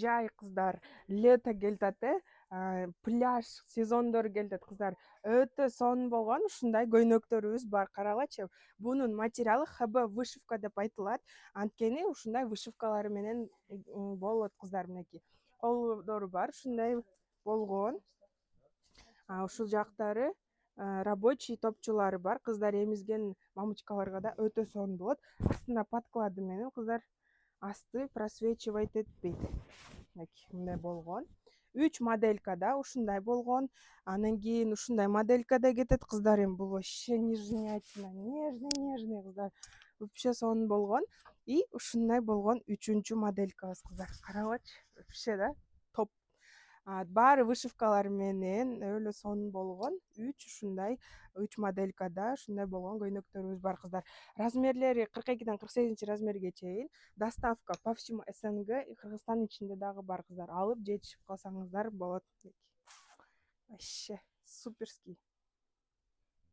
Жай кыздар, лето келатат пляж сезондору келатат кыздар. Өтө сонун болгон ушундай көйнөктөрүбүз бар. Карагылачы, бунун материалы ХБ вышивка деп айтылат. Анткени ушундай вышивкалары менен болот кыздар, мынакей. Колдору бар, ушундай болгон. Ушул жактары рабочий топчулары бар. Кыздар эмизген мамочкаларга да өтө сонун болот. Астында подклады менен кыздар асты просвечивать этпейт. Мындай болгон. 3 моделькада ушундай болгон. Анан кийин ушундай моделькада кетет кыздар. Эми бул вообще нежнятина, нежный кыздар. Вообще сонун болгон. И ушундай болгон 3-чү моделькабыз кыздар. Карагычы, вообще да топ. Баары вышивкалар менен өлө сонун болгон. 3 моделькада ушундай болгон көйнөктөрүбүз бар кыздар. Размерлери 42-ден 48 размерге чейин. Доставка по всему СНГ, Кыргызстан ичинде дагы бар кыздар. Алып жетишип калсаңыздар болот. Вообще суперский.